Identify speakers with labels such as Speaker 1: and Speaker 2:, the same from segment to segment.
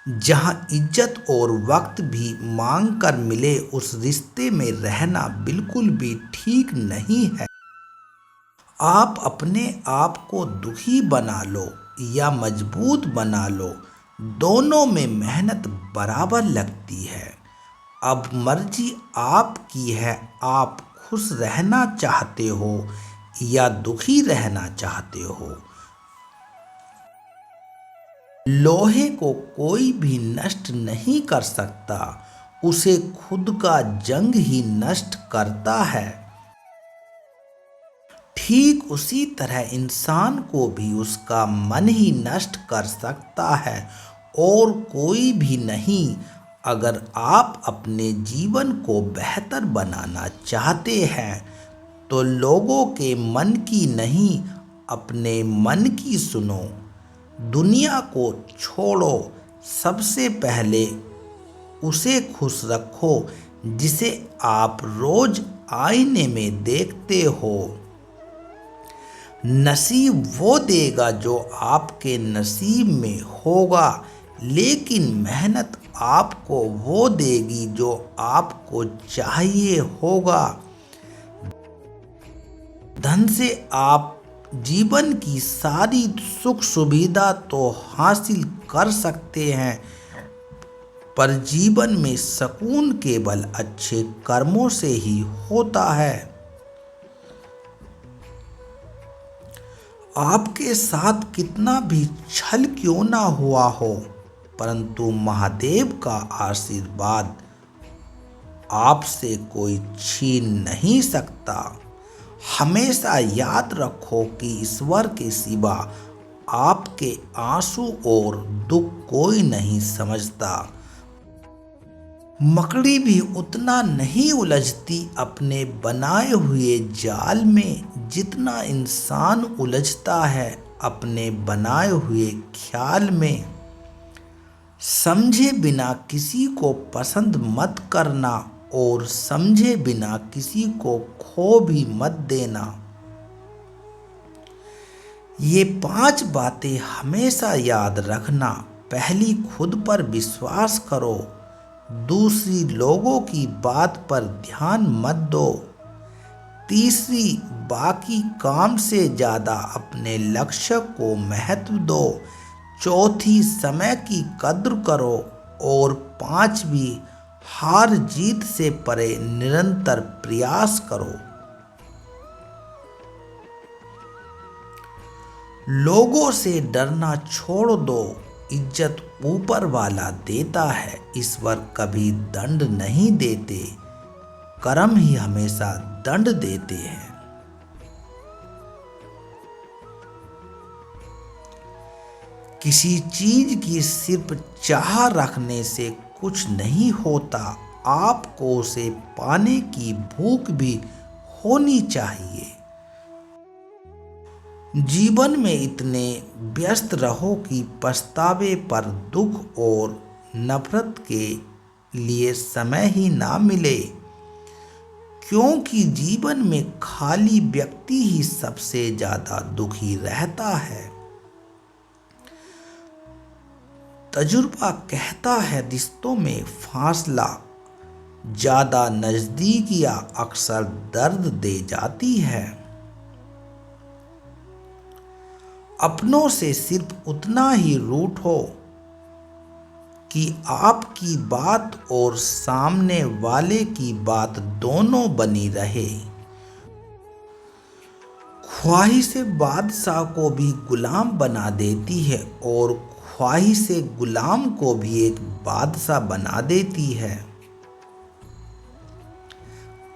Speaker 1: जहाँ इज्जत और वक्त भी मांग कर मिले, उस रिश्ते में रहना बिल्कुल भी ठीक नहीं है। आप अपने आप को दुखी बना लो या मजबूत बना लो, दोनों में मेहनत बराबर लगती है। अब मर्जी आपकी है, आप खुश रहना चाहते हो या दुखी रहना चाहते हो। लोहे को कोई भी नष्ट नहीं कर सकता, उसे खुद का जंग ही नष्ट करता है। ठीक उसी तरह इंसान को भी उसका मन ही नष्ट कर सकता है, और कोई भी नहीं। अगर आप अपने जीवन को बेहतर बनाना चाहते हैं तो लोगों के मन की नहीं, अपने मन की सुनो। दुनिया को छोड़ो, सबसे पहले उसे खुश रखो जिसे आप रोज आईने में देखते हो। नसीब वो देगा जो आपके नसीब में होगा, लेकिन मेहनत आपको वो देगी जो आपको चाहिए होगा। धन से आप जीवन की सारी सुख सुविधा तो हासिल कर सकते हैं, पर जीवन में सुकून केवल अच्छे कर्मों से ही होता है। आपके साथ कितना भी छल क्यों ना हुआ हो, परंतु महादेव का आशीर्वाद आपसे कोई छीन नहीं सकता। हमेशा याद रखो कि ईश्वर के सिवा आपके आंसू और दुख कोई नहीं समझता। मकड़ी भी उतना नहीं उलझती अपने बनाए हुए जाल में जितना इंसान उलझता है अपने बनाए हुए ख्याल में। समझे बिना किसी को पसंद मत करना, और समझे बिना किसी को खो भी मत देना। ये 5 बातें हमेशा याद रखना। पहली, खुद पर विश्वास करो। दूसरी, लोगों की बात पर ध्यान मत दो। तीसरी, बाकी काम से ज़्यादा अपने लक्ष्य को महत्व दो। चौथी, समय की कद्र करो। और पांचवी, हार जीत से परे निरंतर प्रयास करो। लोगों से डरना छोड़ दो, इज्जत ऊपर वाला देता है, ईश्वर कभी दंड नहीं देते, कर्म ही हमेशा दंड देते हैं। किसी चीज की सिर्फ चाह रखने से कुछ नहीं होता, आपको उसे पाने की भूख भी होनी चाहिए। जीवन में इतने व्यस्त रहो कि पछतावे पर दुख और नफरत के लिए समय ही ना मिले, क्योंकि जीवन में खाली व्यक्ति ही सबसे ज्यादा दुखी रहता है। तजुर्बा कहता है, रिश्तों में फासला ज्यादा नजदीकियां अक्सर दर्द दे जाती है। अपनों से सिर्फ उतना ही रूठो कि आपकी बात और सामने वाले की बात दोनों बनी रहे। ख्वाहिशें बादशाह को भी गुलाम बना देती है, और ख्वाहिशें गुलाम को भी एक बादशाह बना देती है।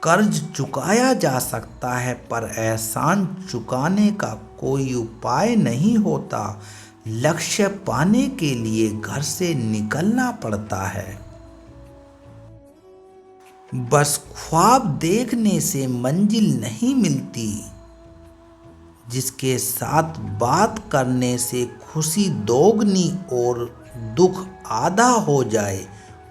Speaker 1: कर्ज चुकाया जा सकता है, पर एहसान चुकाने का कोई उपाय नहीं होता। लक्ष्य पाने के लिए घर से निकलना पड़ता है। बस ख्वाब देखने से मंजिल नहीं मिलती, जिसके साथ बात करने से खुशी दोगुनी और दुख आधा हो जाए,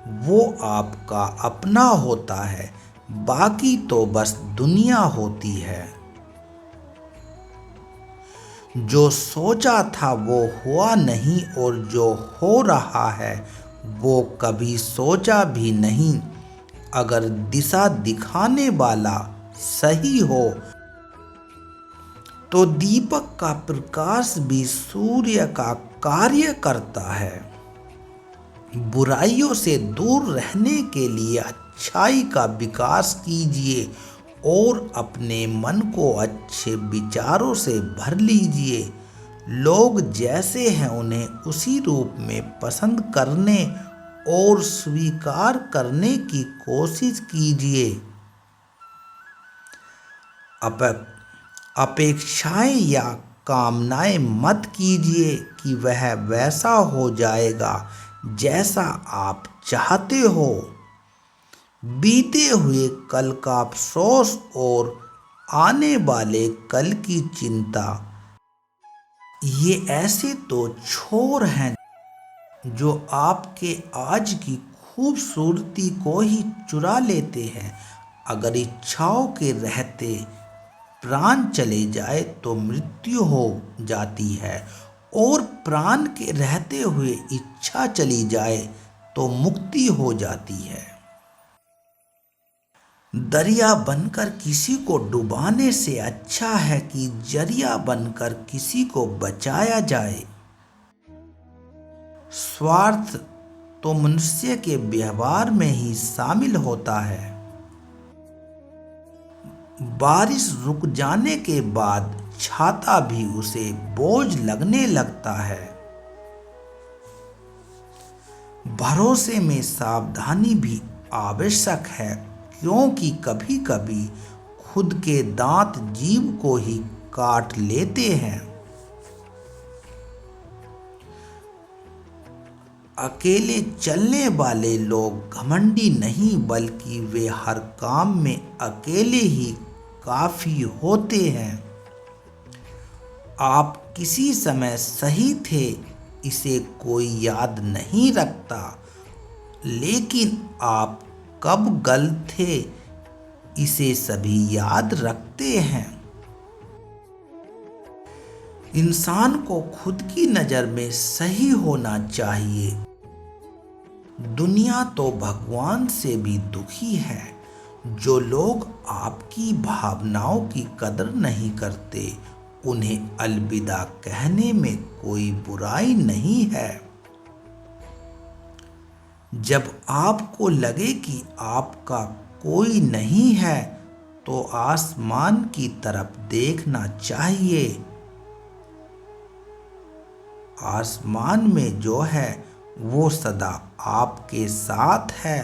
Speaker 1: वो आपका अपना होता है। बाकी तो बस दुनिया होती है। जो सोचा था वो हुआ नहीं, और जो हो रहा है वो कभी सोचा भी नहीं। अगर दिशा दिखाने वाला सही हो तो दीपक का प्रकाश भी सूर्य का कार्य करता है। बुराइयों से दूर रहने के लिए अच्छाई का विकास कीजिए और अपने मन को अच्छे विचारों से भर लीजिए। लोग जैसे हैं उन्हें उसी रूप में पसंद करने और स्वीकार करने की कोशिश कीजिए। अपेक्षाएं या कामनाएं मत कीजिए कि वह वैसा हो जाएगा जैसा आप चाहते हो। बीते हुए कल का अफसोस और आने वाले कल की चिंता, ये ऐसे तो छोर हैं जो आपके आज की खूबसूरती को ही चुरा लेते हैं। अगर इच्छाओं के रहते प्राण चले जाए तो मृत्यु हो जाती है, और प्राण के रहते हुए इच्छा चली जाए तो मुक्ति हो जाती है। दरिया बनकर किसी को डुबाने से अच्छा है कि जरिया बनकर किसी को बचाया जाए। स्वार्थ तो मनुष्य के व्यवहार में ही शामिल होता है। बारिश रुक जाने के बाद छाता भी उसे बोझ लगने लगता है। भरोसे में सावधानी भी आवश्यक है, क्योंकि कभी कभी खुद के दांत जीभ को ही काट लेते हैं। अकेले चलने वाले लोग घमंडी नहीं, बल्कि वे हर काम में अकेले ही काफी होते हैं। आप किसी समय सही थे, इसे कोई याद नहीं रखता, लेकिन आप कब गलत थे इसे सभी याद रखते हैं। इंसान को खुद की नज़र में सही होना चाहिए। दुनिया तो भगवान से भी दुखी है। जो लोग आपकी भावनाओं की कदर नहीं करते, उन्हें अलविदा कहने में कोई बुराई नहीं है। जब आपको लगे कि आपका कोई नहीं है, तो आसमान की तरफ देखना चाहिए। आसमान में जो है वो सदा आपके साथ है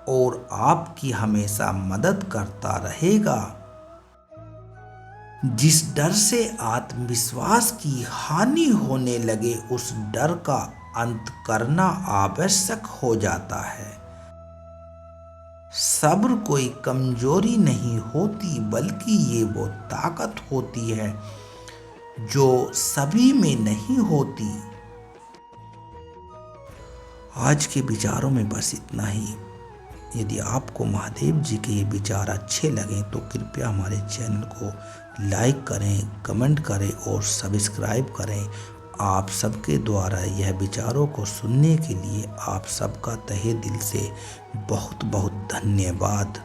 Speaker 1: और आपकी हमेशा मदद करता रहेगा। जिस डर से आत्मविश्वास की हानि होने लगे, उस डर का अंत करना आवश्यक हो जाता है। सब्र कोई कमजोरी नहीं होती, बल्कि ये वो ताकत होती है जो सभी में नहीं होती। आज के विचारों में बस इतना ही। यदि आपको महादेव जी के ये विचार अच्छे लगें तो कृपया हमारे चैनल को लाइक करें, कमेंट करें और सब्सक्राइब करें। आप सबके द्वारा यह विचारों को सुनने के लिए आप सबका तहे दिल से बहुत बहुत धन्यवाद।